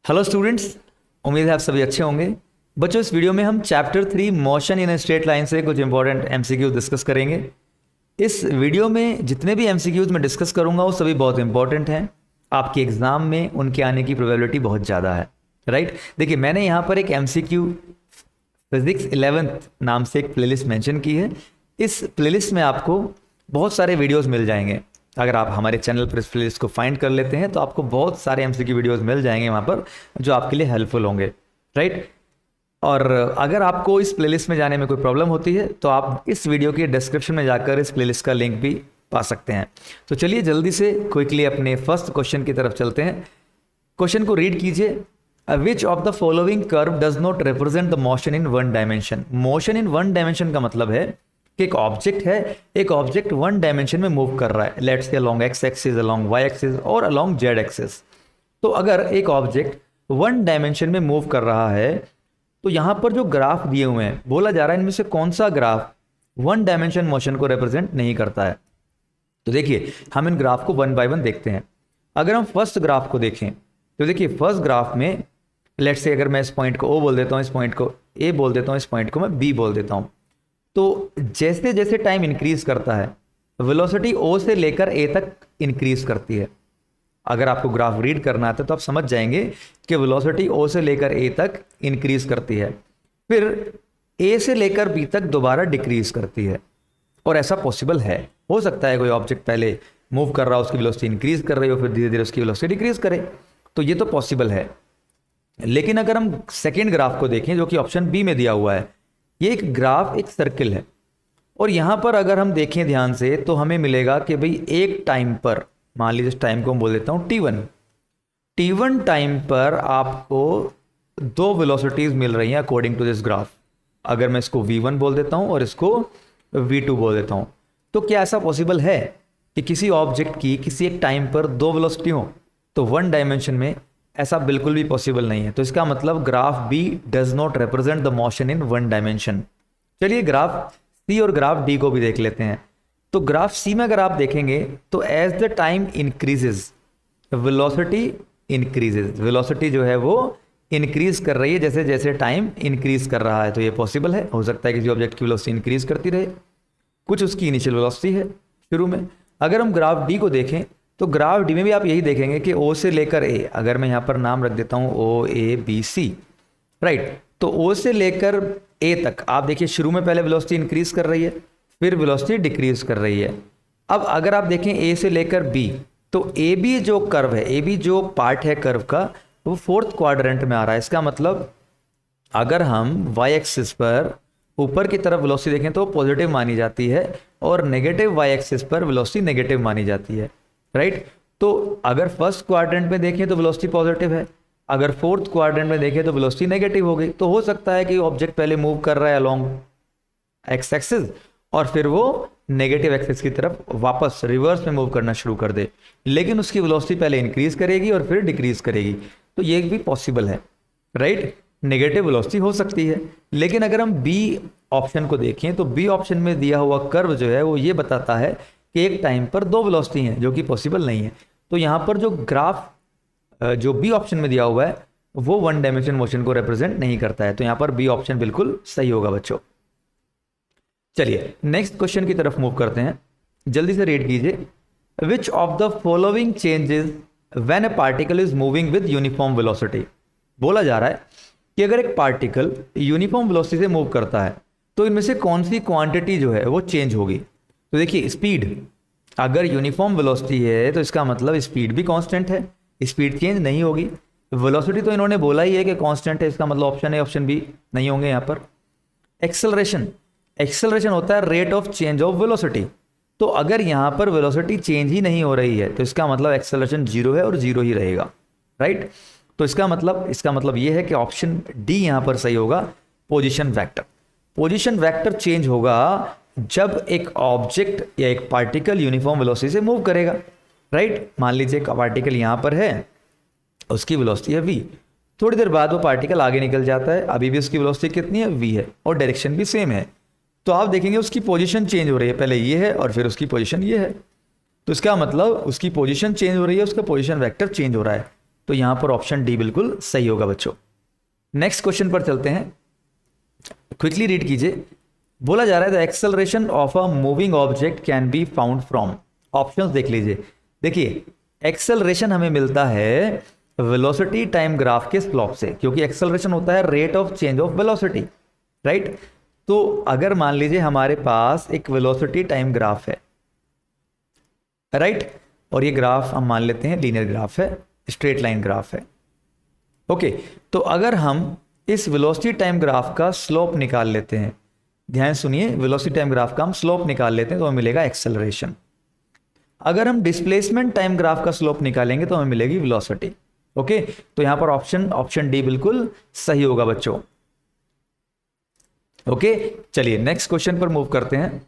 Hello students, उम्मीद है आप सभी अच्छे होंगे। बच्चों, इस वीडियो में हम chapter 3 motion in straight line से कुछ इंपॉर्टेंट एमसीक्यूज डिस्कस करेंगे। इस वीडियो में जितने भी एमसीक्यूज मैं डिस्कस करूंगा वो सभी बहुत इंपॉर्टेंट हैं। आपके एग्जाम में उनके आने की प्रोबेबिलिटी बहुत ज़्यादा है, राइट। देखिए, मैंने यहाँ पर एक एमसीक्यू फिजिक्स 11th नाम से एक प्लेलिस्ट मेंशन की है। इस प्लेलिस्ट में आपको बहुत सारे वीडियोस मिल जाएंगे। अगर आप हमारे चैनल पर इस प्लेलिस्ट को फाइंड कर लेते हैं तो आपको बहुत सारे एमसीक्यू वीडियोस मिल जाएंगे वहाँ पर, जो आपके लिए हेल्पफुल होंगे, राइट। और अगर आपको इस प्लेलिस्ट में जाने में कोई प्रॉब्लम होती है तो आप इस वीडियो के डिस्क्रिप्शन में जाकर इस प्लेलिस्ट का लिंक भी पा सकते हैं। तो चलिए जल्दी से क्विकली अपने फर्स्ट क्वेश्चन की तरफ चलते हैं। क्वेश्चन को रीड कीजिए। Which of the following curve does not represent the motion in one dimension. Motion in one dimension का मतलब है कि एक ऑब्जेक्ट है, एक ऑब्जेक्ट वन डायमेंशन में मूव कर रहा है, let's say along X axis, along Y axis और अलोंग जेड एक्सिस। तो अगर एक ऑब्जेक्ट वन डायमेंशन में मूव कर रहा है तो यहाँ पर जो ग्राफ दिए हुए हैं, बोला जा रहा है इनमें से कौन सा ग्राफ वन डायमेंशन मोशन को रिप्रेजेंट नहीं करता है। तो देखिए, हम इन ग्राफ को वन बाय वन देखते हैं। अगर हम फर्स्ट ग्राफ को देखें तो देखिए, फर्स्ट ग्राफ में लेट्स से अगर मैं इस पॉइंट को ओ बोल देता हूँ, इस पॉइंट को ए बोल देता हूँ, इस पॉइंट को मैं बी बोल देता हूँ। तो जैसे जैसे टाइम इंक्रीज करता है वेलोसिटी ओ से लेकर ए तक इंक्रीज करती है। अगर आपको ग्राफ रीड करना आता है तो आप समझ जाएंगे कि वेलोसिटी ओ से लेकर ए तक इंक्रीज करती है, फिर ए से लेकर बी तक दोबारा डिक्रीज करती है। और ऐसा पॉसिबल है, हो सकता है कोई ऑब्जेक्ट पहले मूव कर रहा हो, उसकी वेलोसिटी इंक्रीज कर रही हो, फिर धीरे धीरे उसकी वेलोसिटी डिक्रीज करे, तो ये तो पॉसिबल है। लेकिन अगर हम सेकेंड ग्राफ को देखें जो कि ऑप्शन बी में दिया हुआ है, ये एक ग्राफ एक सर्किल है और यहाँ पर अगर हम देखें ध्यान से तो हमें मिलेगा कि भाई एक टाइम पर, मान लीजिए इस टाइम को हम बोल देता हूँ T1 टाइम पर आपको दो वेलोसिटीज मिल रही हैं अकॉर्डिंग टू दिस ग्राफ। अगर मैं इसको V1 बोल देता हूँ और इसको V2 बोल देता हूँ, तो क्या ऐसा पॉसिबल है कि किसी ऑब्जेक्ट की किसी एक टाइम पर दो वेलोसिटी हो? तो वन डायमेंशन में ऐसा बिल्कुल भी पॉसिबल नहीं है। तो इसका मतलब graph B does not represent the motion in one dimension. चलिए ग्राफ सी और ग्राफ डी को भी देख लेते हैं। तो ग्राफ सी में अगर आप देखेंगे तो as the time increases velocity increases, velocity जो है वो इंक्रीज कर रही है जैसे जैसे टाइम इंक्रीज कर रहा है। तो ये पॉसिबल है, हो सकता है किसी ऑब्जेक्ट की वेलोसिटी इंक्रीज करती रहे, कुछ उसकी इनिशियल वेलोसिटी है शुरू में। अगर हम ग्राफ डी को देखें तो ग्राफ डी में भी आप यही देखेंगे कि ओ से लेकर ए, अगर मैं यहाँ पर नाम रख देता हूँ ओ ए बी सी, राइट। तो ओ से लेकर ए तक आप देखिए शुरू में पहले वेलोसिटी इंक्रीज कर रही है, फिर वेलोसिटी डिक्रीज कर रही है। अब अगर आप देखें ए से लेकर बी, तो ए बी जो कर्व है, ए बी जो पार्ट है कर्व का, वो फोर्थ क्वाड्रेंट में आ रहा है। इसका मतलब अगर हम वाई एक्सिस पर ऊपर की तरफ वेलोसिटी देखें तो पॉजिटिव मानी जाती है और नेगेटिव वाई एक्सिस पर वेलोसिटी नेगेटिव मानी जाती है, राइट। तो अगर फर्स्ट क्वाड्रेंट में देखें तो वेलोसिटी पॉजिटिव है, अगर फोर्थ क्वाड्रेंट में देखें तो वेलोसिटी नेगेटिव हो गई। तो हो सकता है कि ऑब्जेक्ट पहले मूव कर रहा है अलोंग एक्स एक्सिस और फिर वो नेगेटिव एक्सिस की तरफ वापस रिवर्स में मूव करना शुरू कर दे, लेकिन उसकी वेलोसिटी पहले इंक्रीज करेगी और फिर डिक्रीज करेगी। तो ये भी पॉसिबल है, राइट। नेगेटिव वेलोसिटी हो सकती है। लेकिन अगर हम बी ऑप्शन को देखें तो बी ऑप्शन में दिया हुआ कर्व जो है वो ये बताता है कि एक टाइम पर दो वेलोसिटी हैं, जो कि पॉसिबल नहीं है। तो यहाँ पर जो ग्राफ जो बी ऑप्शन में दिया हुआ है वो वन डायमेंशन मोशन को रिप्रेजेंट नहीं करता है। तो यहाँ पर बी ऑप्शन बिल्कुल सही होगा बच्चों। चलिए नेक्स्ट क्वेश्चन की तरफ मूव करते हैं, जल्दी से रीड कीजिए। Which of the following changes when a particle is moving with uniform velocity. बोला जा रहा है कि अगर एक पार्टिकल यूनिफॉर्म वेलोसिटी से मूव करता है तो इनमें से कौन सी क्वांटिटी जो है वो चेंज होगी। तो देखिए, स्पीड, अगर यूनिफॉर्म वेलोसिटी है तो इसका मतलब स्पीड भी कांस्टेंट है, स्पीड चेंज नहीं होगी। वेलोसिटी तो इन्होंने बोला ही है कि कांस्टेंट है, इसका मतलब ऑप्शन ए ऑप्शन बी नहीं होंगे यहाँ पर। एक्सेलरेशन, एक्सेलरेशन होता है rate of change of velocity. तो अगर यहाँ पर वेलोसिटी चेंज ही नहीं हो रही है तो इसका मतलब एक्सेलरेशन जीरो है और जीरो ही रहेगा, राइट। तो इसका मतलब ये है कि ऑप्शन डी यहाँ पर सही होगा। Position vector, position vector change होगा जब एक ऑब्जेक्ट या एक पार्टिकल यूनिफॉर्म वेलोसिटी से मूव करेगा, राइट। मान लीजिए एक पार्टिकल यहाँ पर है, उसकी वेलोसिटी है v, थोड़ी देर बाद वो पार्टिकल आगे निकल जाता है, अभी भी उसकी वेलोसिटी कितनी है v है और डायरेक्शन भी सेम है। तो आप देखेंगे उसकी पोजीशन चेंज हो रही है, पहले ये है और फिर उसकी पोजीशन ये है। तो इसका मतलब उसकी पोजीशन चेंज हो रही है, उसका पोजीशन वेक्टर चेंज हो रहा है। तो यहाँ पर ऑप्शन डी बिल्कुल सही होगा बच्चों। नेक्स्ट क्वेश्चन पर चलते हैं, क्विकली रीड कीजिए। बोला जा रहा है the acceleration of a moving object can be found from. Options देख लीजिए। देखिए एक्सेलरेशन हमें मिलता है वेलोसिटी टाइम ग्राफ के स्लोप से, क्योंकि एक्सेलरेशन होता है rate of change of velocity, right. तो अगर मान लीजिए हमारे पास एक वेलोसिटी टाइम ग्राफ है, राइट, और ये ग्राफ हम मान लेते हैं लीनियर ग्राफ है, स्ट्रेट लाइन ग्राफ है, ओके। तो अगर हम इस वेलोसिटी टाइम ग्राफ का स्लोप निकाल लेते हैं, ध्यान सुनिए, वेलोसिटी टाइम ग्राफ का हम स्लोप निकाल लेते हैं तो हमें मिलेगा एक्सेलरेशन। अगर हम डिस्प्लेसमेंट टाइम ग्राफ का स्लोप निकालेंगे तो हमें मिलेगी वेलोसिटी, ओके। तो यहां पर ऑप्शन डी बिल्कुल सही होगा बच्चों, ओके। चलिए नेक्स्ट क्वेश्चन पर मूव करते हैं।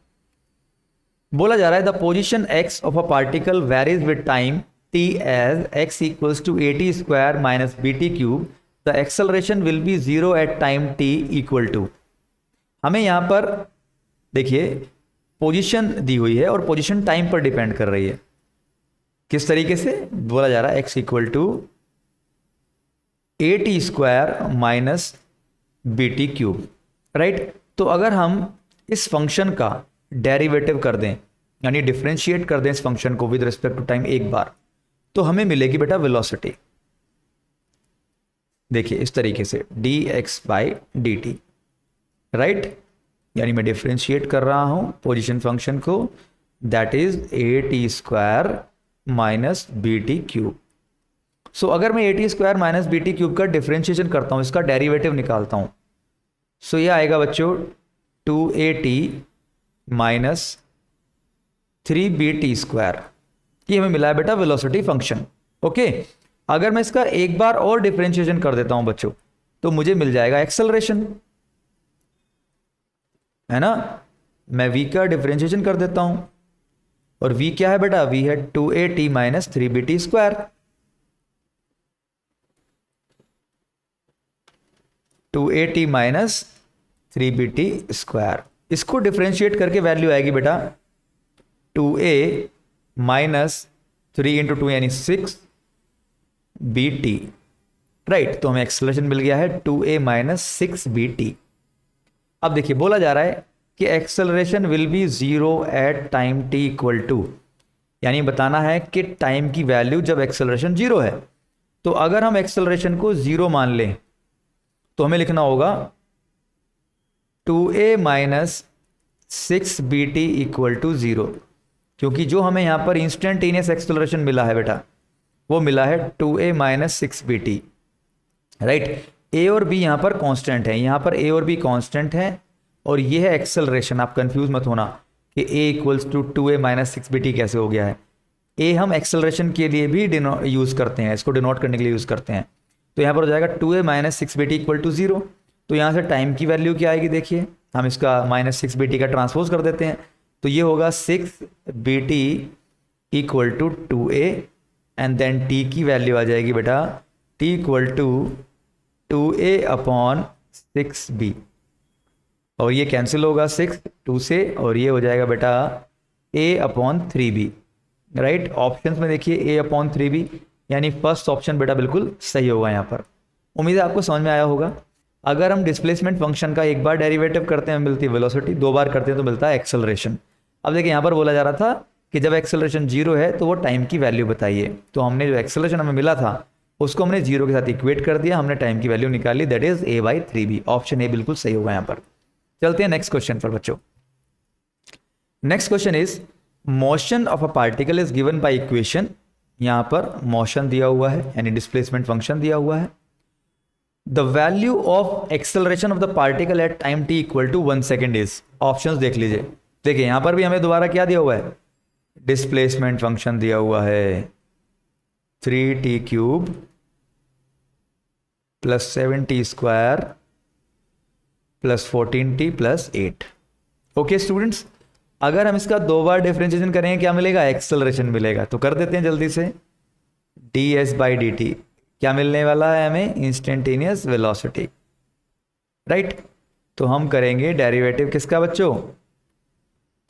बोला जा रहा है the position x of a particle varies with time t as x equals to at square minus bt cube, the acceleration will be 0 at time t equal to. हमें यहां पर देखिए पोजीशन दी हुई है और पोजीशन टाइम पर depend कर रही है। किस तरीके से बोला जा रहा है, x equal to at square minus bt cube, right. तो अगर हम इस फंक्शन का डेरिवेटिव कर दें, यानी डिफरेंशिएट कर दें इस फंक्शन को विद रिस्पेक्ट टू टाइम एक बार, तो हमें मिलेगी बेटा वेलोसिटी। देखिए इस तरीके से dx बाई dt, राइट, यानी मैं डिफरेंशिएट कर रहा हूं पोजीशन फंक्शन को, that is at square minus bt cube. So अगर मैं at square minus bt cube का डिफरेंशिएशन करता हूं, इसका डेरिवेटिव निकालता हूं, सो ये आएगा बच्चों 2at माइनस 3bt स्क्वायर। ये हमें मिला है बेटा वेलोसिटी फंक्शन, ओके। अगर मैं इसका एक बार और डिफरेंशिएशन कर देता हूं बच्चों, तो मुझे मिल जाएगा एक्सेलरेशन, है ना। मैं v का डिफरेंशिएशन कर देता हूं, और v क्या है बेटा, v है 2at minus 3bt square. 2at minus 3bt square, इसको डिफरेंशिएट करके वैल्यू आएगी बेटा 2a माइनस 3 इंटू 2 यानी 6bt, राइट। तो हमें एक्सेलरेशन मिल गया है 2a माइनस 6bt। अब देखिए बोला जा रहा है कि acceleration will be 0 at time t equal to, यानी बताना है कि टाइम की वैल्यू जब एक्सेलरेशन 0 है। तो अगर हम एक्सेलरेशन को 0 मान लें तो हमें लिखना होगा 2a minus 6bt equal to 0, क्योंकि जो हमें यहाँ पर इंस्टेंटेनियस एक्सेलरेशन मिला है बेटा वो मिला है 2a minus 6bt, right. a और b यहाँ पर कांस्टेंट है, यहाँ पर a और b कांस्टेंट है, और ये है एक्सेलरेशन। आप कंफ्यूज मत होना कि a equals to 2a minus 6bt कैसे हो गया है। a हम एक्सेलरेशन के लिए भी यूज़ करते हैं, इसको डिनोट करने के लिए यूज़ करते हैं। तो यहाँ पर हो जाएगा 2a minus 6bt equal to 0। तो यहाँ से टाइम की वैल्यू क्या आएगी, देखिए हम इसका माइनस 6bt का ट्रांसपोज कर देते हैं, तो ये होगा 6bt equal to 2a, and then t की वैल्यू आ जाएगी बेटा t equal to 2a upon 6b, और ये कैंसिल होगा 6 2 से, और ये हो जाएगा बेटा a upon 3b, right. Options में देखिए a अपॉन 3b, यानी फर्स्ट ऑप्शन बेटा बिल्कुल सही होगा यहाँ पर। उम्मीद है आपको समझ में आया होगा। अगर हम डिस्प्लेसमेंट फंक्शन का एक बार डेरिवेटिव करते हैं मिलती है वेलोसिटी, दो बार करते हैं तो मिलता है एक्सेलरेशन। अब देखिए यहाँ पर बोला जा रहा था कि जब एक्सेलरेशन 0 है तो वो टाइम की वैल्यू बताइए, तो हमने जो एक्सेलरेशन हमें मिला था उसको हमने 0 के साथ इक्वेट कर दिया, हमने टाइम की वैल्यू निकाली, that is a by 3b। Option A बिल्कुल सही होगा यहाँ पर। चलते हैं नेक्स्ट क्वेश्चन पर बच्चों। Next question is motion of a particle is given by equation. यहाँ पर मोशन दिया हुआ है, यानी डिस्प्लेसमेंट फंक्शन दिया हुआ है। The value of acceleration of the particle at time t equal to 1 second is. Options देख लीजिए। देखिए यहां पर भी हमें दोबारा क्या दिया हुआ है, डिस्प्लेसमेंट फंक्शन दिया हुआ है 3t cube plus 7t square plus 14t plus 8। Okay students, अगर हम इसका दो बार डिफरेंशिएशन करेंगे क्या मिलेगा, एक्सेलरेशन मिलेगा। तो कर देते हैं जल्दी से, ds बाई dt क्या मिलने वाला है हमें, इंस्टेंटेनियस वेलोसिटी, राइट। तो हम करेंगे डेरिवेटिव किसका बच्चों,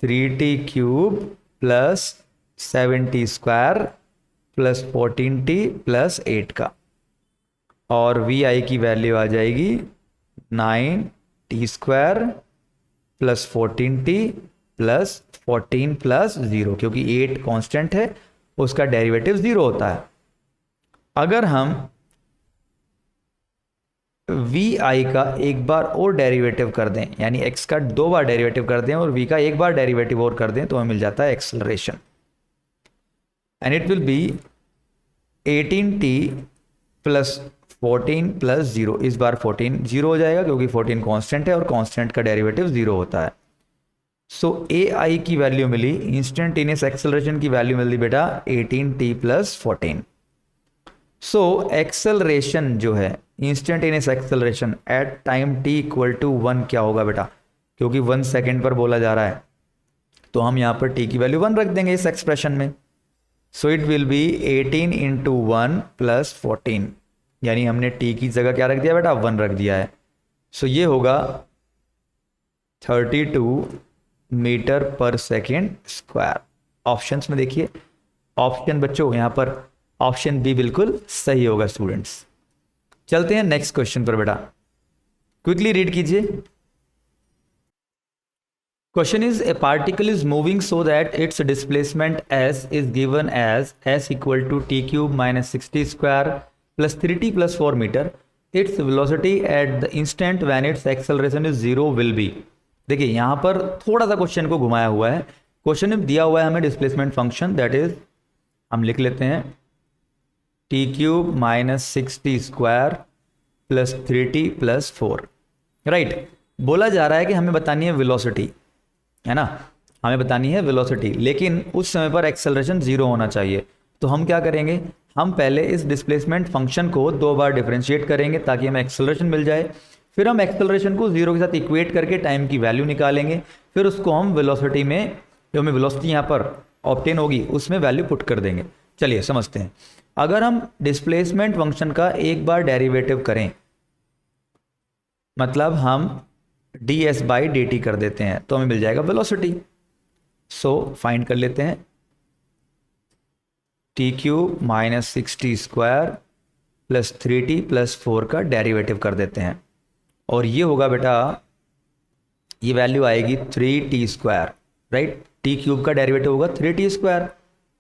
3t cube plus 7t square plus 14t plus 8 का। और वी आई की वैल्यू आ जाएगी 9t² plus 14t plus 14 plus 0, क्योंकि 8 कांस्टेंट है, उसका डेरिवेटिव 0 होता है। अगर हम वी आई का एक बार और डेरिवेटिव कर दें, यानी एक्स का 2 बार डेरिवेटिव कर दें और वी का एक बार डेरिवेटिव और कर दें, तो हमें मिल जाता है acceleration, and it will be 18t plus 14 plus 0। इस बार 14 0 हो जाएगा क्योंकि 14 कांस्टेंट है और कांस्टेंट का डेरिवेटिव 0 होता है। सो ए आई की वैल्यू मिली, इंस्टेंटेनियस एक्सेलरेशन की वैल्यू मिली बेटा 18t प्लस 14। सो एक्सेलरेशन जो है, instantaneous acceleration at time t equal to 1 क्या होगा बेटा, क्योंकि 1 सेकेंड पर बोला जा रहा है, तो हम यहाँ पर t की वैल्यू 1 रख देंगे इस एक्सप्रेशन में। So it will be 18 into 1 plus 14, यानी हमने t की जगह क्या रख दिया बेटा, 1 रख दिया है। सो ये होगा 32 metre per second square. Options में देखिए, ऑप्शन बच्चों यहाँ पर ऑप्शन बी बिल्कुल सही होगा स्टूडेंट्स। चलते हैं नेक्स्ट क्वेश्चन पर बेटा, क्विकली रीड कीजिए। Question is a particle is moving so that its displacement s is given as s equal to t³ minus 60² plus 3t plus 4 metre. Its velocity at the instant when its acceleration is 0 will be. देखिए यहाँ पर थोड़ा सा question को घुमाया हुआ है। Question में दिया हुआ है हमें डिस्प्लेसमेंट फंक्शन, दैट इज हम लिख लेते हैं t³ minus 60² plus 3t plus 4, right. बोला जा रहा है कि हमें बतानी है वेलोसिटी, है ना, हमें बतानी है वेलोसिटी, लेकिन उस समय पर एक्सेलरेशन 0 होना चाहिए। तो हम क्या करेंगे, हम पहले इस डिस्प्लेसमेंट फंक्शन को 2 बार डिफरेंशिएट करेंगे ताकि हमें एक्सेलरेशन मिल जाए। फिर हम एक्सेलरेशन को 0 के साथ इक्वेट करके टाइम की वैल्यू निकालेंगे, फिर उसको हम वेलोसिटी में, जो हमें वेलोसिटी यहाँ पर ऑब्टेन होगी उसमें वैल्यू पुट कर देंगे। चलिए समझते हैं। अगर हम डिस्प्लेसमेंट फंक्शन का एक बार डेरिवेटिव करें, मतलब हम ds बाई dt कर देते हैं, तो हमें मिल जाएगा वेलोसिटी। सो फाइंड कर लेते हैं, t³ minus 60² plus 3t plus 4 का डेरिवेटिव कर देते हैं, और ये होगा बेटा, ये वैल्यू आएगी 3t², राइट। t³ का डेरिवेटिव होगा 3t²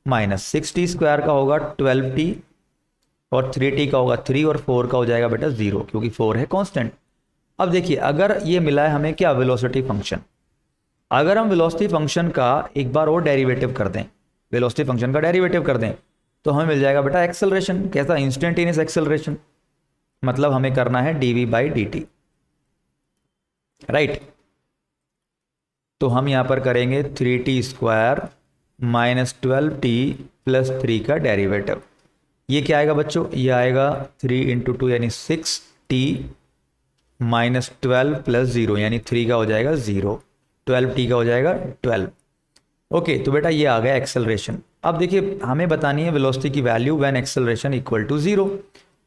माइनस 60² का होगा 12t और 3t का होगा 3 और 4 का हो जाएगा बेटा 0, क्योंकि 4 है कांस्टेंट। अब देखिए, अगर ये मिला है हमें क्या, वेलोसिटी फंक्शन, अगर हम वेलोसिटी फंक्शन का एक बार और डेरिवेटिव कर दें, वेलोसिटी फंक्शन का डेरिवेटिव कर दें, तो हमें मिल जाएगा बेटा एक्सेलरेशन। कैसा, इंस्टेंटेनियस एक्सेलरेशन, मतलब हमें करना है dv बाई dt, राइट। तो हम यहां पर करेंगे 3t² माइनस 12t प्लस 3 का डेरिवेटिव। ये क्या आएगा बच्चों, ये आएगा 3 इंटू 2 यानी 6t माइनस 12 प्लस 0 यानी 3 का हो जाएगा 0, 12t का हो जाएगा 12। ओके, तो बेटा ये आ गया एक्सेलरेशन। अब देखिए हमें बतानी है वेलोसिटी की value when acceleration equal to 0।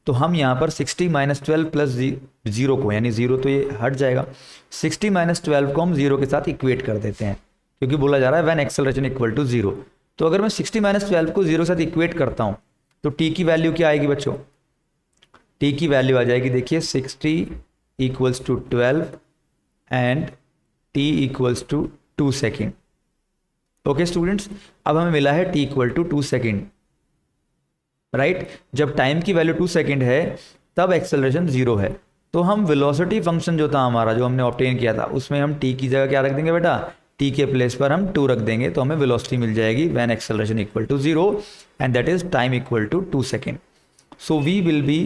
तो हम यहाँ पर 60 माइनस 12 प्लस 0 को, यानी 0 तो ये हट जाएगा, 60 माइनस 12 को हम 0 के साथ इक्वेट कर देते हैं, क्योंकि बोला जा रहा है व्हेन एक्सेलरेशन इक्वल टू 0। तो अगर मैं 60 माइनस 12 को 0 के साथ इक्वेट करता हूँ, तो t की वैल्यू क्या आएगी बच्चों, t की वैल्यू आ जाएगी, देखिए 60 equals to 12 and t equals to 2 second. Okay students, अब हमें मिला है t equal to 2 second, right. जब टाइम की वैल्यू 2 सेकेंड है तब एक्सेलरेशन 0 है। तो हम वेलोसिटी फंक्शन जो था हमारा, जो हमने ऑब्टेन किया था, उसमें हम t की जगह क्या रख देंगे बेटा, t के प्लेस पर हम 2 रख देंगे, तो हमें वेलोसिटी मिल जाएगी when acceleration equal to 0 and that is time equal to 2 second. So v will be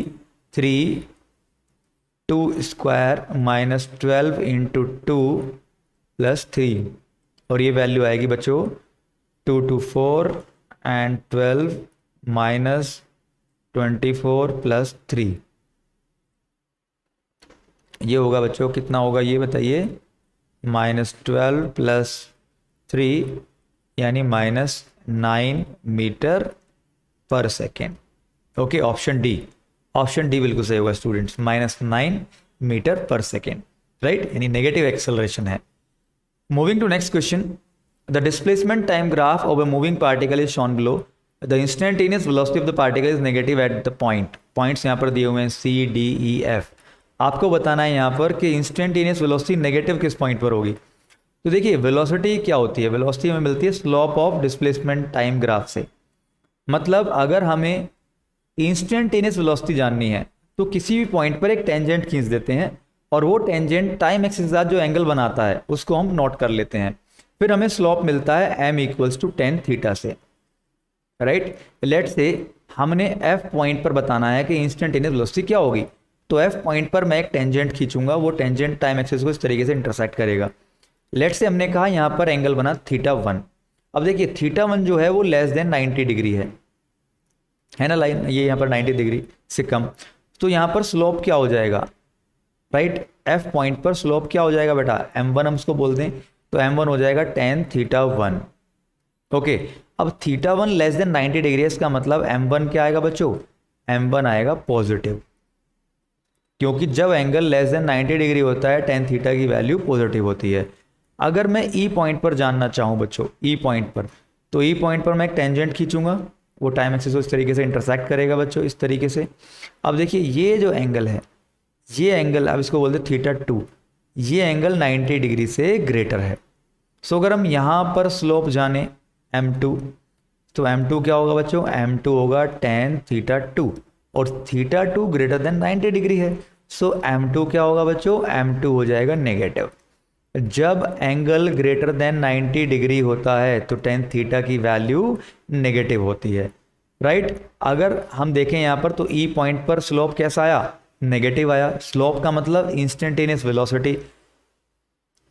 3 2² minus 12 into 2 plus 3, और ये वैल्यू आएगी बच्चों 2 to 4 एंड 12 माइनस 24 प्लस 3। ये होगा बच्चों कितना होगा ये बताइए, माइनस 12 प्लस 3 यानी minus 9 metre per second. Okay, option D, option D बिल्कुल सही होगा students, minus 9 metre per second, right, यानी नेगेटिव एक्सेलरेशन है। Moving to next question, the displacement time graph of a moving particle is shown below. The instantaneous velocity of the particle is negative at the point, points यहाँ पर दिए हुए हैं C D E F. आपको बताना है यहाँ पर कि इंस्टेंटेनियस वेलोसिटी नेगेटिव किस पॉइंट पर होगी। तो देखिए वेलोसिटी क्या होती है, वेलोसिटी हमें मिलती है slope of displacement time graph से। मतलब अगर हमें इंस्टेंटेनियस वेलोसिटी जाननी है तो किसी भी पॉइंट पर एक टेंजेंट खींच देते हैं और वो टेंजेंट टाइम एक्सिस के साथ जो एंगल बनाता है उसको हम नोट कर लेते हैं, फिर हमें स्लोप मिलता है m equals to tan theta से, राइट। लेट से हमने f पॉइंट पर बताना है कि इंस्टेंटेनियस वेलोसिटी क्या होगी, तो f पॉइंट पर मैं एक टेंजेंट खींचूंगा, वो टेंजेंट टाइम एक्सिस को इस तरीके से इंटरसेक्ट करेगा। लेट से हमने कहा यहाँ पर एंगल बना θ1। अब देखिए θ1 जो है वो लेस देन 90 डिग्री है ना लाइन, ये यहाँ पर 90 डिग्री से कम। तो यहाँ पर स्लोप क्या हो जाएगा, राइट। f पॉइंट पर स्लोप क्या हो जाएगा बेटा, m1 हम उसको बोल दें, तो m1 हो जाएगा tan θ1। ओके, अब θ1 लेस देन 90 डिग्री, इसका मतलब m1 क्या आएगा बच्चों, m1 आएगा पॉजिटिव, क्योंकि जब एंगल लेस देन 90 डिग्री होता है tan थीटा की वैल्यू पॉजिटिव होती है। अगर मैं E पॉइंट पर जानना चाहूँ बच्चों, E पॉइंट पर, तो E पॉइंट पर मैं एक टेंजेंट खींचूंगा, वो टाइम एक्सिस को इस तरीके से इंटरसेक्ट करेगा बच्चों, इस तरीके से। अब देखिए ये जो एंगल है, ये एंगल अब इसको बोलते हैं θ2, ये एंगल 90 डिग्री से ग्रेटर है। सो अगर हम यहाँ पर स्लोप जाने m2, तो m2 क्या होगा बच्चों, m2 होगा tan θ2 और θ2 ग्रेटर देन 90 डिग्री है। सो m2 क्या होगा बच्चों, m2 हो जाएगा नेगेटिव। जब एंगल ग्रेटर देन 90 डिग्री होता है तो tan थीटा की वैल्यू नेगेटिव होती है, राइट। अगर हम देखें यहाँ पर तो E पॉइंट पर स्लोप कैसा आया, नेगेटिव आया। स्लोप का मतलब इंस्टेंटेनियस वेलोसिटी,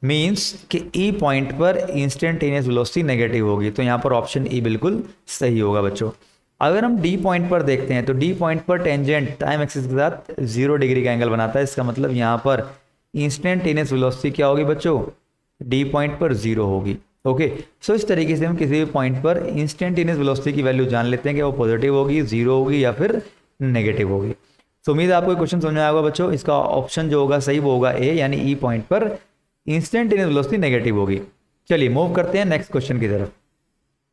मींस कि E पॉइंट पर इंस्टेंटेनियस वेलोसिटी नेगेटिव होगी, तो यहाँ पर ऑप्शन E बिल्कुल सही होगा बच्चों। अगर हम D पॉइंट पर देखते हैं तो D पॉइंट पर टेंजेंट टाइम एक्सिस के साथ 0 डिग्री का एंगल बनाता है, इसका मतलब यहाँ पर इंस्टेंटेनियस वेलोसिटी क्या होगी बच्चों, D पॉइंट पर 0 होगी। ओके, सो इस तरीके से हम किसी भी पॉइंट पर इंस्टेंटेनियस वेलोसिटी की वैल्यू जान लेते हैं कि वो पॉजिटिव होगी, 0 होगी या फिर नेगेटिव होगी। तो उम्मीद है आपको क्वेश्चन समझ में आया होगा बच्चों। इसका ऑप्शन जो होगा सही वो होगा ए, यानी E पॉइंट पर इंस्टेंटेनियस वेलोसिटी नेगेटिव होगी। चलिए मूव करते हैं नेक्स्ट क्वेश्चन की तरफ।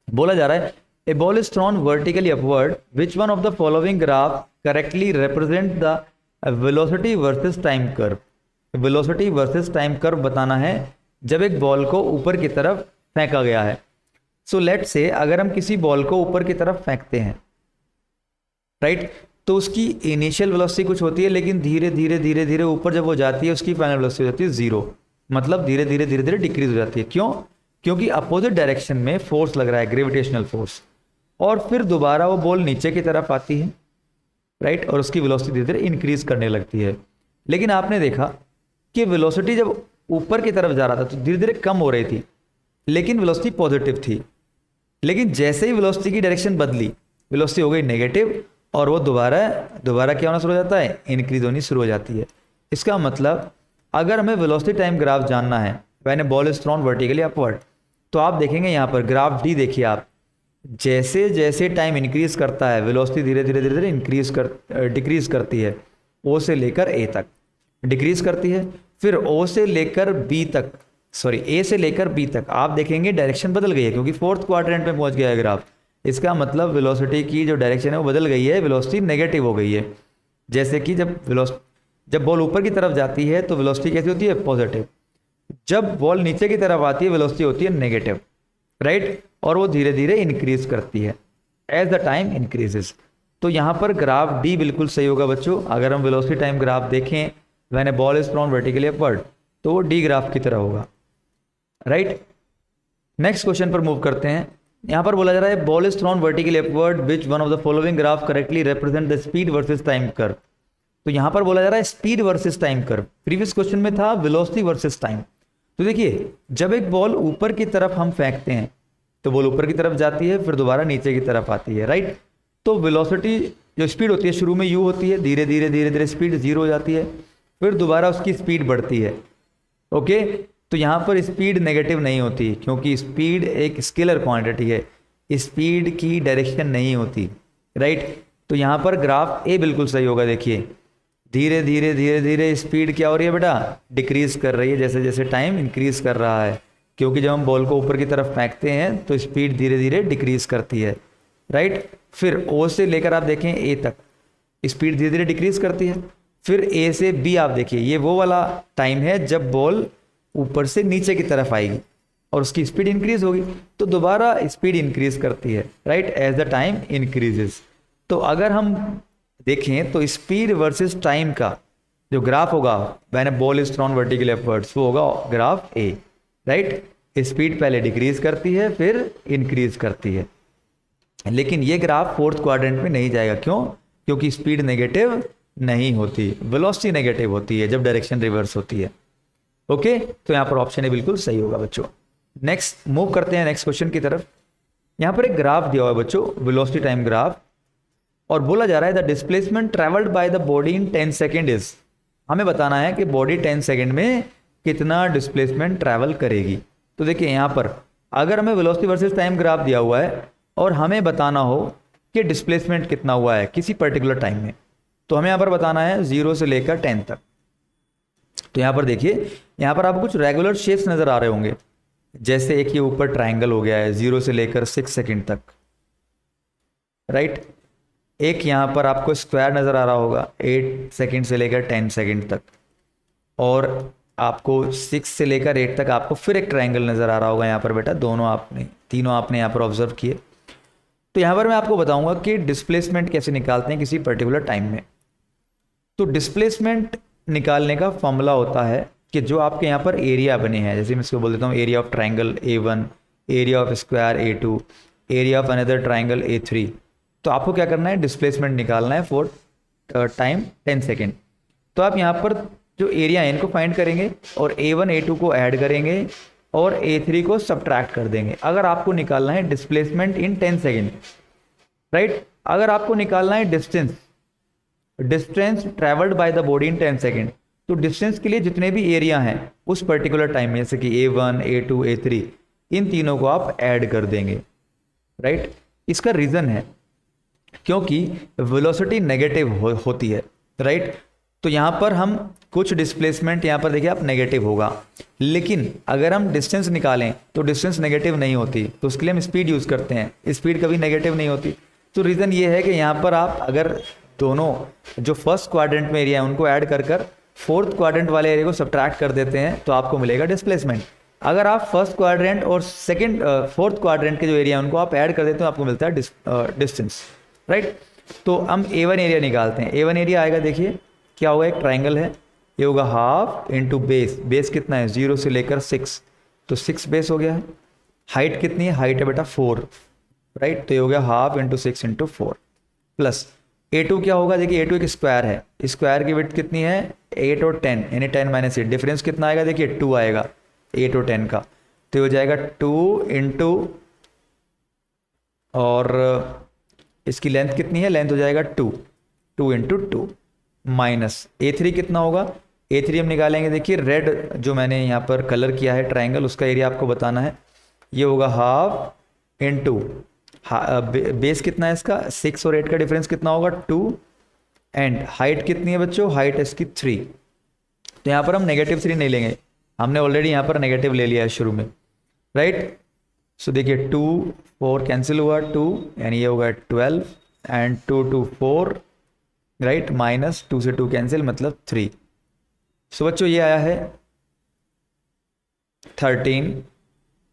बोला जा रहा है a ball is thrown vertically upward, which one of the following graph correctly represent the velocity versus time curve. Velocity versus time curve बताना है जब एक बॉल को ऊपर की तरफ फेंका गया है। सो लेट से अगर हम किसी बॉल को ऊपर की तरफ फेंकते हैं, राइट, तो उसकी इनिशियल वेलोसिटी कुछ होती है, लेकिन धीरे धीरे धीरे धीरे ऊपर जब वो जाती है उसकी फाइनल वेलोसिटी हो जाती है 0, मतलब धीरे धीरे धीरे धीरे डिक्रीज हो जाती है। क्यों, क्योंकि अपोजिट डायरेक्शन में फोर्स लग रहा है, ग्रेविटेशनल फोर्स, और फिर दोबारा वो बॉल नीचे की तरफ आती है, राइट, और उसकी वेलोसिटी धीरे धीरे इंक्रीज करने लगती है। लेकिन आपने देखा कि वेलोसिटी जब ऊपर की तरफ जा रहा था तो धीरे धीरे कम हो रही थी, लेकिन वेलोसिटी पॉजिटिव थी। लेकिन जैसे ही वेलोसिटी की डायरेक्शन बदली, वेलोसिटी हो गई नेगेटिव, और वो दोबारा क्या होना शुरू हो जाता है, इंक्रीज होनी शुरू हो जाती है। इसका मतलब अगर हमें वेलोसिटी टाइम ग्राफ जानना है when A ball is thrown vertically upward, तो आप देखेंगे यहाँ पर ग्राफ डी देखिए आप, जैसे जैसे टाइम इंक्रीज करता है वेलोसिटी धीरे धीरे धीरे धीरे डिक्रीज करती है, ओ से लेकर ए तक डिक्रीज करती है, फिर ओ से लेकर बी तक, सॉरी ए से लेकर बी तक आप देखेंगे डायरेक्शन बदल गई है, क्योंकि फोर्थ क्वाड्रेंट में पहुंच गया है ग्राफ। इसका मतलब वेलोसिटी की जो डायरेक्शन है वो बदल गई है, वेलोसिटी नेगेटिव हो गई है। जैसे कि जब बॉल ऊपर की तरफ जाती है तो वेलोसिटी कैसी होती है, पॉजिटिव। जब बॉल नीचे की तरफ आती है वेलोसिटी होती है नेगेटिव, राइट, और वो धीरे धीरे इंक्रीज करती है एज द टाइम इंक्रीजेस। तो यहाँ पर ग्राफ डी बिल्कुल सही होगा बच्चों। अगर हम वेलोसिटी टाइम ग्राफ देखें when A ball is thrown vertically upward, तो वो डी ग्राफ की तरह होगा, राइट। नेक्स्ट क्वेश्चन पर मूव करते हैं। यहाँ पर बोला जा रहा है ball is thrown vertically upward, which one of the following graph correctly represent the speed versus time curve. तो यहाँ पर बोला जा रहा है speed versus time curve. Previous question में था वेलोसिटी वर्सेस टाइम। तो देखिए जब एक बॉल ऊपर की तरफ हम फेंकते हैं तो बॉल ऊपर की तरफ जाती है, फिर दोबारा नीचे की तरफ आती है, राइट। तो वेलोसिटी जो स्पीड होती है शुरू में u होती है, धीरे धीरे धीरे धीरे स्पीड 0 हो जाती है, फिर दोबारा उसकी स्पीड बढ़ती है। ओके, तो यहाँ पर स्पीड नेगेटिव नहीं होती, क्योंकि स्पीड एक स्केलर क्वांटिटी है, स्पीड की डायरेक्शन नहीं होती, राइट। तो यहाँ पर ग्राफ ए बिल्कुल सही होगा। देखिए धीरे धीरे धीरे धीरे स्पीड क्या हो रही है बेटा, डिक्रीज कर रही है जैसे जैसे टाइम इंक्रीज कर रहा है, क्योंकि जब हम बॉल को ऊपर की तरफ फेंकते हैं तो स्पीड धीरे धीरे डिक्रीज करती है, राइट। फिर ओ से लेकर आप देखें ए तक स्पीड धीरे धीरे डिक्रीज करती है। फिर ए से बी आप देखिए, ये वो वाला टाइम है जब बॉल ऊपर से नीचे की तरफ आएगी और उसकी स्पीड इंक्रीज होगी, तो दोबारा स्पीड इंक्रीज करती है, right, as the time increases. तो अगर हम देखें तो स्पीड वर्सेस टाइम का जो ग्राफ होगा when a ball is thrown vertically upwards, वो होगा ग्राफ ए, राइट। स्पीड पहले डिक्रीज करती है फिर इंक्रीज करती है, लेकिन ये ग्राफ फोर्थ क्वाड्रेंट में नहीं जाएगा। क्यों? क्योंकि स्पीड नेगेटिव नहीं होती, वेलोसिटी नेगेटिव होती है जब डायरेक्शन रिवर्स होती है। ओके, तो यहाँ पर ऑप्शन ए बिल्कुल सही होगा बच्चों। नेक्स्ट मूव करते हैं नेक्स्ट क्वेश्चन की तरफ। यहाँ पर एक ग्राफ दिया हुआ है बच्चों, वेलोसिटी टाइम ग्राफ, और बोला जा रहा है the displacement travelled by the body in 10 second is. हमें बताना है कि बॉडी 10 सेकेंड में कितना डिस्प्लेसमेंट ट्रैवल करेगी। तो देखिए यहाँ पर अगर हमें वेलोसिटी वर्सेस टाइम ग्राफ दिया हुआ है और हमें बताना हो कि डिस्प्लेसमेंट कितना हुआ है किसी पर्टिकुलर टाइम में, तो हमें यहाँ पर बताना है 0 से लेकर 10 तक। तो यहाँ पर देखिए, यहाँ पर आपको कुछ रेगुलर शेप्स नजर आ रहे होंगे, जैसे एक ये ऊपर ट्राइंगल हो गया है 0 से लेकर 6 सेकेंड तक, राइट। एक यहाँ पर आपको स्क्वायर नज़र आ रहा होगा 8 सेकेंड से लेकर 10 सेकेंड तक, और आपको 6 से लेकर 8 तक आपको फिर एक ट्रायंगल नज़र आ रहा होगा यहाँ पर बेटा, तीनों आपने यहाँ पर ऑब्जर्व किए। तो यहाँ पर मैं आपको बताऊंगा कि डिस्प्लेसमेंट कैसे निकालते हैं किसी पर्टिकुलर टाइम में। तो डिस्प्लेसमेंट निकालने का फॉर्मूला होता है कि जो आपके यहाँ पर एरिया बने हैं, जैसे मैं इसको बोल देता हूँ area of triangle A1, area of square A2, area of another triangle A3। तो आपको क्या करना है, डिस्प्लेसमेंट निकालना है फॉर टाइम 10 सेकेंड। तो आप यहाँ पर जो एरिया है इनको फाइंड करेंगे और A1 A2 को ऐड करेंगे और A3 को सब्ट्रैक्ट कर देंगे। अगर आपको निकालना है डिस्प्लेसमेंट इन 10 सेकेंड, राइट। अगर आपको निकालना है distance travelled by the body in 10 second, तो डिस्टेंस के लिए जितने भी एरिया हैं उस पर्टिकुलर टाइम में, जैसे कि A1 A2 A3, इन तीनों को आप ऐड कर देंगे, राइट। इसका रीज़न है क्योंकि वेलोसिटी नेगेटिव होती है, राइट। तो यहाँ पर हम कुछ डिस्प्लेसमेंट यहाँ पर देखिए आप नेगेटिव होगा, लेकिन अगर हम डिस्टेंस निकालें तो डिस्टेंस नेगेटिव नहीं होती, तो उसके लिए हम स्पीड यूज़ करते हैं, स्पीड कभी नेगेटिव नहीं होती। तो रीज़न ये है कि यहाँ पर आप अगर दोनों जो फर्स्ट क्वाड्रेंट में एरिया है उनको ऐड कर फोर्थ क्वाड्रेंट वाले एरिया को सब्ट्रैक्ट कर देते हैं तो आपको मिलेगा डिस्प्लेसमेंट। अगर आप फर्स्ट क्वाड्रेंट और फोर्थ क्वाड्रेंट के जो एरिया है उनको आप ऐड कर देते हैं तो आपको मिलता है डिस्टेंस, राइट। तो हम A1 एरिया निकालते हैं। A1 एरिया आएगा, देखिए क्या होगा, एक ट्राइंगल है, ये होगा हाफ इंटू बेस कितना है 0 से लेकर 6, तो 6 बेस हो गया है। हाइट कितनी है, हाइट है बेटा 4, राइट। तो ये हो गया half into 6 into 4 plus A2 क्या होगा, देखिए A2 एक स्क्वायर है, स्क्वायर की विड्थ कितनी है 8 और 10, यानी 10 माइनस 8, डिफरेंस कितना आएगा, देखिए 2 आएगा 8 और 10का, तो हो जाएगा 2 इंटू, और इसकी लेंथ कितनी है, लेंथ हो जाएगा 2 इंटू 2 माइनस A3 कितना होगा, A3 हम निकालेंगे, देखिए रेड जो मैंने यहाँ पर कलर किया है ट्राइंगल, उसका एरिया आपको बताना है, ये होगा हाफ इंटू बेस कितना है इसका 6 और 8 का डिफरेंस कितना होगा 2, एंड हाइट कितनी है बच्चों, हाइट इसकी 3। तो यहाँ पर हम नेगेटिव 3 नहीं लेंगे, हमने ऑलरेडी यहाँ पर नेगेटिव ले लिया है शुरू में, राइट। सो देखिए 2 4 कैंसिल हुआ 2, यानी ये होगा 12 एंड 2 2 4, राइट, माइनस 2 से 2 कैंसिल मतलब 3। सो बच्चों ये आया है 13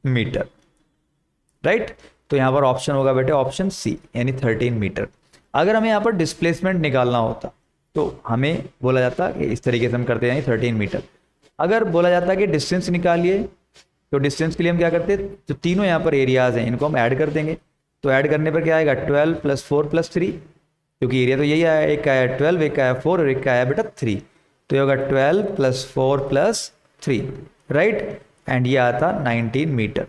मीटर, राइट। तो यहाँ पर ऑप्शन होगा बेटे ऑप्शन सी, यानी 13 मीटर। अगर हमें यहाँ पर डिस्प्लेसमेंट निकालना होता तो हमें बोला जाता कि इस तरीके से हम करते हैं, यानी 13 मीटर। अगर बोला जाता कि डिस्टेंस निकालिए, तो डिस्टेंस के लिए हम क्या करते हैं, जो तीनों यहाँ पर एरियाज हैं इनको हम ऐड कर देंगे। तो ऐड करने पर क्या आएगा 12 + 4 + 3, क्योंकि एरिया तो यही आया, एक का आया 12, एक का आया 4 और एक का आया बेटा 3, तो ये होगा 12 + 4 + 3, राइट, एंड ये आता 19 मीटर।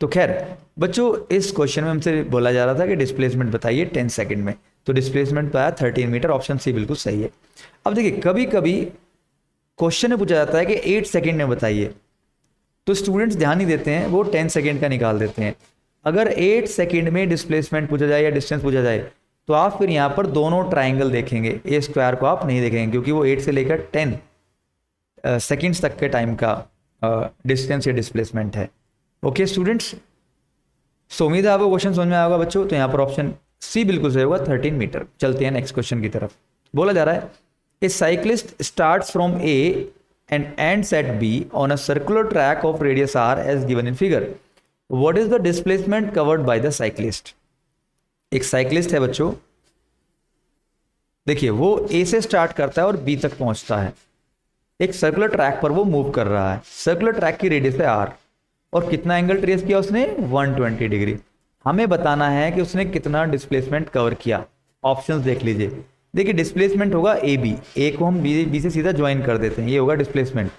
तो खैर बच्चों इस क्वेश्चन में हमसे बोला जा रहा था कि डिस्प्लेसमेंट बताइए 10 सेकंड में, तो डिस्प्लेसमेंट तो आया 13 मीटर, ऑप्शन सी बिल्कुल सही है। अब देखिए कभी कभी क्वेश्चन में पूछा जाता है कि 8 सेकंड में बताइए, तो स्टूडेंट्स ध्यान नहीं देते हैं, वो 10 सेकंड का निकाल देते हैं। अगर 8 सेकंड में डिस्प्लेसमेंट पूछा जाए या डिस्टेंस पूछा जाए तो आप फिर यहाँ पर दोनों ट्राइंगल देखेंगे, ए स्क्वायर को आप नहीं देखेंगे, क्योंकि वो 8 से लेकर 10 सेकेंड्स तक के टाइम का डिस्टेंस या डिस्प्लेसमेंट है। ओके स्टूडेंट्स, सो उम्मीद है आपको क्वेश्चन समझ में आया होगा बच्चों। तो यहाँ पर ऑप्शन सी बिल्कुल सही होगा, 13 मीटर। चलते हैं नेक्स्ट क्वेश्चन की तरफ। बोला जा रहा है a cyclist starts from A and ends at B on a circular track of radius R as given in figure. What is the displacement covered by the cyclist. एक cyclist है बच्चों, देखिए वो ए से स्टार्ट करता है और बी तक पहुंचता है। एक सर्कुलर ट्रैक पर वो मूव कर रहा है। सर्कुलर ट्रैक की रेडियस है आर और कितना एंगल ट्रेस किया उसने, 120 डिग्री। हमें बताना है कि उसने कितना डिस्प्लेसमेंट कवर किया। ऑप्शंस देख लीजिए। देखिए डिस्प्लेसमेंट होगा ए बी, ए को हम बी से सीधा ज्वाइन कर देते हैं, ये होगा डिस्प्लेसमेंट।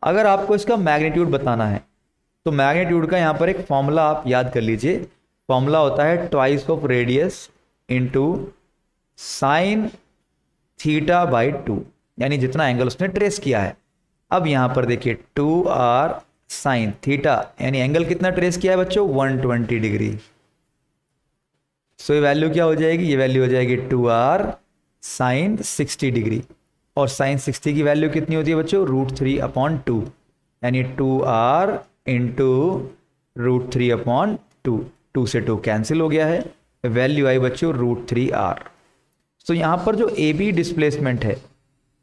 अगर आपको इसका मैग्नीट्यूड बताना है तो मैग्नीट्यूड का यहाँ पर एक फॉर्मूला आप याद कर लीजिए। फॉर्मूला होता है twice of radius into sine theta by 2, यानी जितना एंगल उसने ट्रेस किया है। अब यहां पर देखिए 2r साइन थीटा, यानी एंगल कितना ट्रेस किया है बच्चों, 120 डिग्री। सो ये वैल्यू क्या हो जाएगी, ये वैल्यू हो जाएगी 2r साइन 60 डिग्री। और साइन 60 की वैल्यू कितनी होती है बच्चों, √3/2, यानी 2r इंटू √3/2। 2 से 2 कैंसिल हो गया है, वैल्यू आई बच्चों √3r। तो यहाँ पर जो ए बी डिस्प्लेसमेंट है,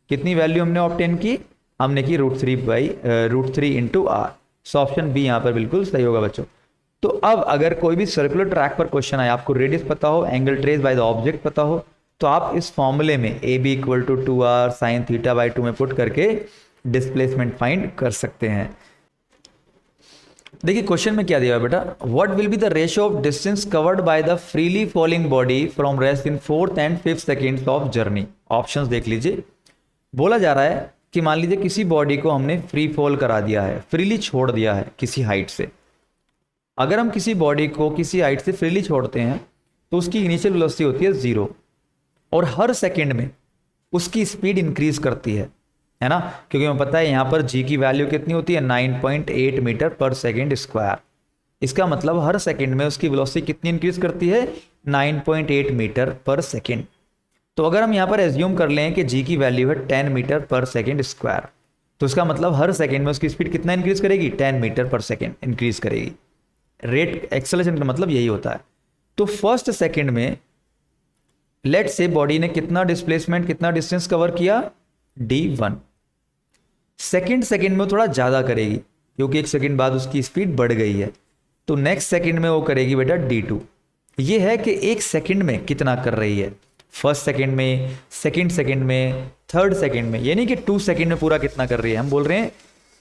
कितनी वैल्यू हमने ऑब्टेन की, हमने की √3 into R. So option B यहाँ पर बिल्कुल सही होगा बच्चों। तो अब अगर कोई भी सर्कुलर ट्रैक पर क्वेश्चन आए, आपको रेडियस पता हो, angle trace by the object पता हो, तो आप इस फॉर्मूले में A B equal to 2r sine theta by 2 में पुट करके डिस्प्लेसमेंट फाइंड कर सकते हैं। देखिए क्वेश्चन में क्या दिया है बेटा, what will be the ratio of distance covered by the freely falling body from rest in 4th and 5th seconds of journey. Options देख लीजिए। बोला जा रहा है कि मान लीजिए किसी बॉडी को हमने फ्री फॉल करा दिया है, फ्रीली छोड़ दिया है किसी हाइट से। अगर हम किसी बॉडी को किसी हाइट से फ्रीली छोड़ते हैं तो उसकी इनिशियल वेलोसिटी होती है 0 और हर सेकंड में उसकी स्पीड इंक्रीज करती है ना, क्योंकि हमें पता है यहाँ पर जी की वैल्यू कितनी होती है, 9.8 मीटर पर सेकेंड स्क्वायर। इसका मतलब हर सेकंड में उसकी वेलोसिटी कितनी इंक्रीज करती है, 9.8 मीटर पर सेकेंड। तो अगर हम यहाँ पर एज्यूम कर लें कि जी की वैल्यू है 10 मीटर पर सेकेंड स्क्वायर, तो इसका मतलब हर सेकंड में उसकी स्पीड कितना इंक्रीज करेगी, 10 मीटर पर सेकेंड इंक्रीज करेगी। रेट एक्सेलरेशन का मतलब यही होता है। तो फर्स्ट सेकंड में लेट से बॉडी ने कितना डिस्प्लेसमेंट, कितना डिस्टेंस कवर किया, d1। सेकंड में थोड़ा ज़्यादा करेगी क्योंकि एक सेकंड बाद उसकी स्पीड बढ़ गई है, तो नेक्स्ट सेकंड में वो करेगी बेटा d2। ये है कि एक सेकंड में कितना कर रही है, फर्स्ट सेकंड में, सेकंड में, थर्ड सेकंड में, यानी कि 2 सेकंड में पूरा कितना कर रही है। हम बोल रहे हैं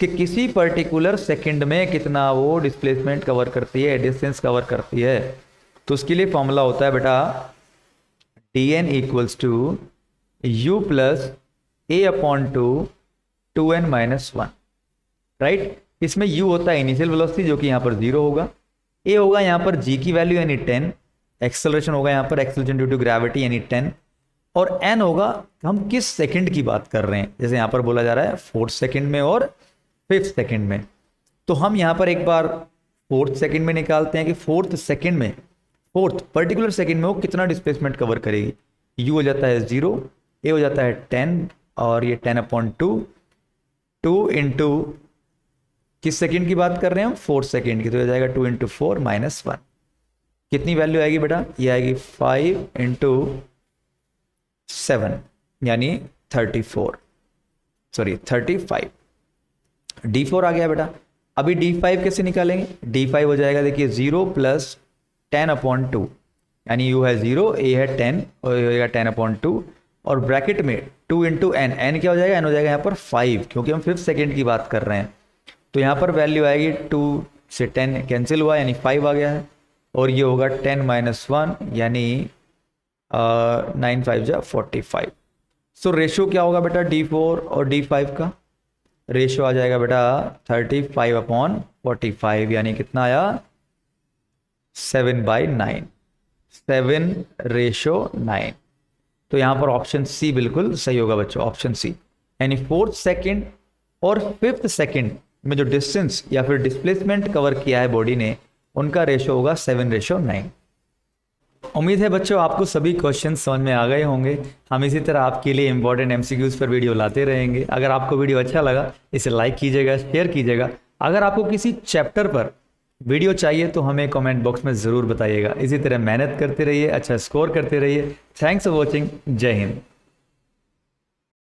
कि किसी पर्टिकुलर सेकंड में कितना वो डिस्प्लेसमेंट कवर करती है, डिस्टेंस कवर करती है। तो उसके लिए फॉर्मूला होता है बेटा dn equals to u plus a/2 2n-1, right. इसमें u होता है इनिशियल वेलोसिटी जो कि यहाँ पर 0 होगा, a होगा यहाँ पर g की वैल्यू यानी 10, एक्सेलरेशन होगा यहाँ पर एक्सेलरेशन ड्यू टू ग्रेविटी यानी 10, और n होगा हम किस सेकंड की बात कर रहे हैं। जैसे यहाँ पर बोला जा रहा है 4th सेकंड में और 5th सेकंड में, तो हम यहाँ पर एक बार 4th सेकंड में निकालते हैं कि 4th सेकंड में, 4th पर्टिकुलर सेकंड में वो कितना डिस्प्लेसमेंट कवर करेगी। u हो जाता है 0, a हो जाता है 10 और ये 10/2, 2 इंटू किस सेकंड की बात कर रहे हैं हम, 4th सेकंड की, तो हो जाएगा 2 इंटू 4 -1। कितनी वैल्यू आएगी बेटा, ये आएगी 5 इंटू 7 यानी 35। d4 आ गया बेटा। अभी d5 कैसे निकालेंगे, d5 हो जाएगा देखिए 0 प्लस 10/2, यानी u है 0, a है 10 और ये हो जाएगा 10/2, और ब्रैकेट में 2 इंटू n क्या हो जाएगा, n हो जाएगा यहाँ पर 5, क्योंकि हम 5th सेकंड की बात कर रहे हैं। तो यहाँ पर वैल्यू आएगी 2 से 10 कैंसिल हुआ यानी 5 आ गया है, और ये होगा 10-1 यानी 9 5 जा 45। सो रेशियो क्या होगा बेटा d4 और d5 का, रेशियो आ जाएगा बेटा 35/45, यानी कितना आया 7/9, 7:9। तो यहाँ पर ऑप्शन सी बिल्कुल सही होगा बच्चों, ऑप्शन सी। यानी 4th सेकंड और 5th सेकंड में जो डिस्टेंस या फिर डिस्प्लेसमेंट कवर किया है बॉडी ने, उनका रेशियो होगा 7:9। उम्मीद है बच्चों आपको सभी क्वेश्चन समझ में आ गए होंगे। हम इसी तरह आपके लिए इंपॉर्टेंट एमसीक्यूज पर वीडियो लाते रहेंगे। अगर आपको वीडियो अच्छा लगा इसे लाइक कीजिएगा, शेयर कीजिएगा। अगर आपको किसी चैप्टर पर वीडियो चाहिए तो हमें कमेंट बॉक्स में ज़रूर बताइएगा। इसी तरह मेहनत करते रहिए, अच्छा स्कोर करते रहिए। Thanks for watching. जय हिंद।